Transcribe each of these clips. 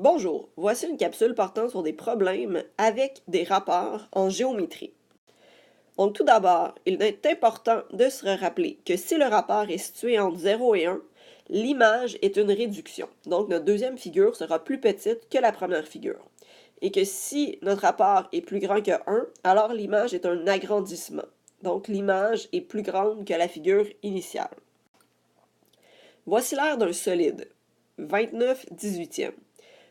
Bonjour, voici une capsule portant sur des problèmes avec des rapports en géométrie. Donc tout d'abord, il est important de se rappeler que si le rapport est situé entre 0 et 1, l'image est une réduction. Donc notre deuxième figure sera plus petite que la première figure. Et que si notre rapport est plus grand que 1, alors l'image est un agrandissement. Donc l'image est plus grande que la figure initiale. Voici l'aire d'un solide, 29/18.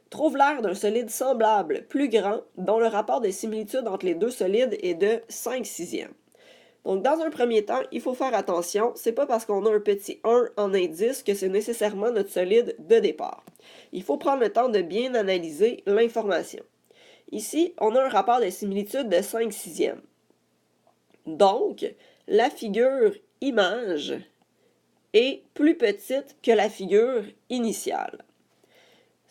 Trouve l'aire d'un solide semblable, plus grand, dont le rapport de similitude entre les deux solides est de 5/6. Donc, dans un premier temps, il faut faire attention, c'est pas parce qu'on a un petit 1 en indice que c'est nécessairement notre solide de départ. Il faut prendre le temps de bien analyser l'information. Ici, on a un rapport de similitude de 5/6. Donc, la figure image est plus petite que la figure initiale.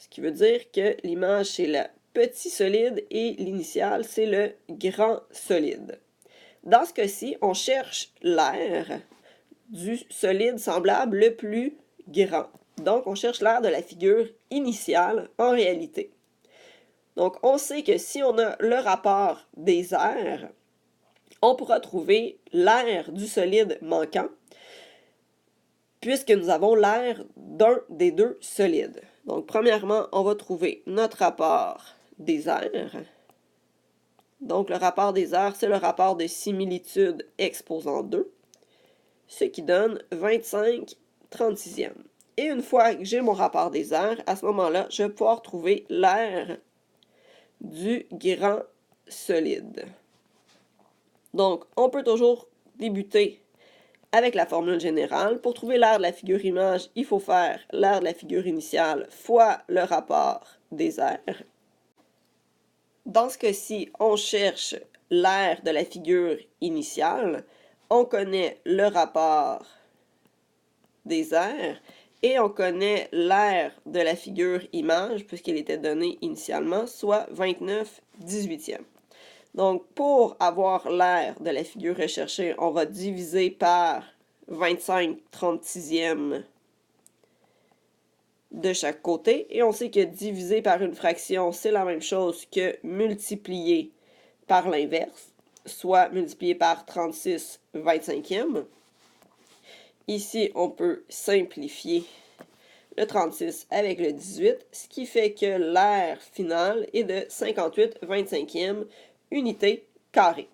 Ce qui veut dire que l'image, c'est le petit solide et l'initiale, c'est le grand solide. Dans ce cas-ci, on cherche l'aire du solide semblable le plus grand. Donc, on cherche l'aire de la figure initiale en réalité. Donc, on sait que si on a le rapport des aires, on pourra trouver l'aire du solide manquant, puisque nous avons l'aire d'un des deux solides. Donc, premièrement, on va trouver notre rapport des aires. Donc, le rapport des aires, c'est le rapport de similitude exposant 2, ce qui donne 25/36. Et une fois que j'ai mon rapport des aires, à ce moment-là, je vais pouvoir trouver l'aire du grand solide. Donc, on peut toujours débuter avec la formule générale. Pour trouver l'aire de la figure image, il faut faire l'aire de la figure initiale fois le rapport des aires. Dans ce cas-ci, on cherche l'aire de la figure initiale. On connaît le rapport des aires et on connaît l'aire de la figure image puisqu'elle était donnée initialement, soit 29/18. Donc, pour avoir l'aire de la figure recherchée, on va diviser par 25/36 de chaque côté. Et on sait que diviser par une fraction, c'est la même chose que multiplier par l'inverse, soit multiplier par 36/25. Ici, on peut simplifier le 36 avec le 18, ce qui fait que l'aire finale est de 58/25 unité carrée.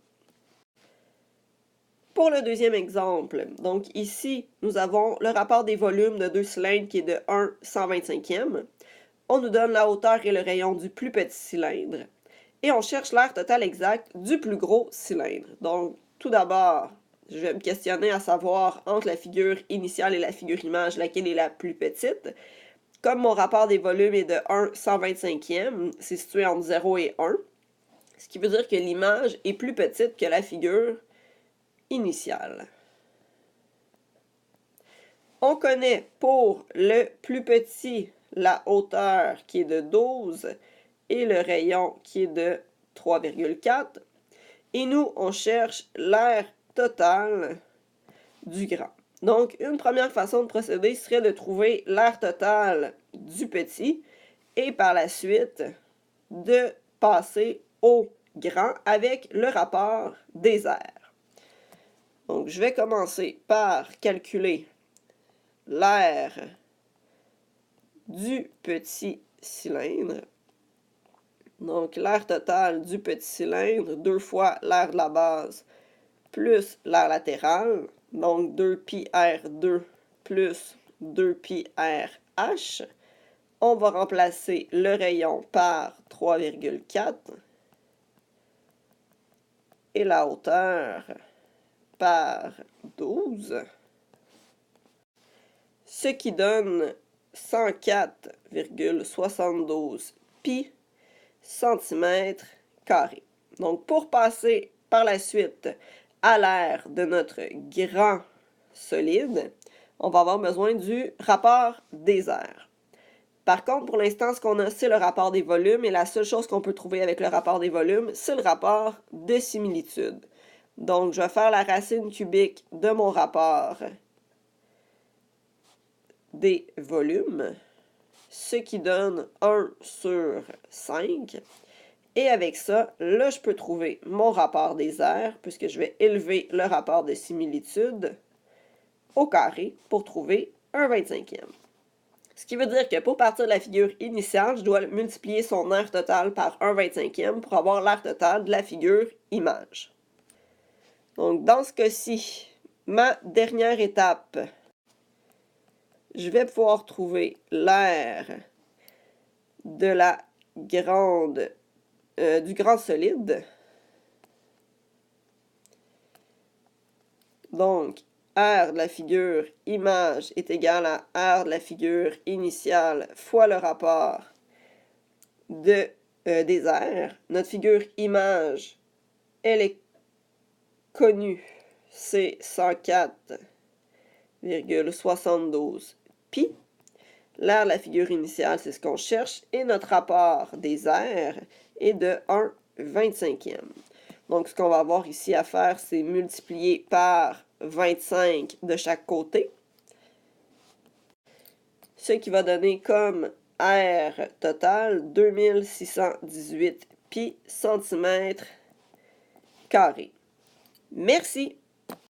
Pour le deuxième exemple, donc ici, nous avons le rapport des volumes de deux cylindres qui est de 1/125. On nous donne la hauteur et le rayon du plus petit cylindre. Et on cherche l'aire totale exacte du plus gros cylindre. Donc, tout d'abord, je vais me questionner à savoir entre la figure initiale et la figure image, laquelle est la plus petite. Comme mon rapport des volumes est de 1/125, c'est situé entre 0 et 1. Ce qui veut dire que l'image est plus petite que la figure initiale. On connaît pour le plus petit la hauteur qui est de 12 et le rayon qui est de 3,4. Et nous, on cherche l'aire totale du grand. Donc, une première façon de procéder serait de trouver l'aire totale du petit et par la suite de passer au grand avec le rapport des aires. Donc, je vais commencer par calculer l'aire du petit cylindre. Donc, l'aire totale du petit cylindre, 2 fois l'aire de la base plus l'aire latérale. Donc, 2πr2 plus 2πrh. On va remplacer le rayon par 3,4 et la hauteur par 12, ce qui donne 104,72 pi centimètres carrés. Donc, pour passer par la suite à l'aire de notre grand solide, on va avoir besoin du rapport des aires. Par contre, pour l'instant, ce qu'on a, c'est le rapport des volumes, et la seule chose qu'on peut trouver avec le rapport des volumes, c'est le rapport de similitude. Donc, je vais faire la racine cubique de mon rapport des volumes, ce qui donne 1 sur 5. Et avec ça, là, je peux trouver mon rapport des aires, puisque je vais élever le rapport de similitude au carré pour trouver un 25e. Ce qui veut dire que pour partir de la figure initiale, je dois multiplier son aire totale par un 25e pour avoir l'aire totale de la figure image. Donc, dans ce cas-ci, ma dernière étape, je vais pouvoir trouver l'aire de la grande du grand solide. Donc, R de la figure image est égal à R de la figure initiale fois le rapport des aires. Notre figure image, elle est connue, c'est 104,72 pi. L'aire de la figure initiale, c'est ce qu'on cherche, et notre rapport des aires est de 1/25e. Donc, ce qu'on va avoir ici à faire, c'est multiplier par 25 de chaque côté, ce qui va donner comme R total 2618 pi centimètres carrés. Merci!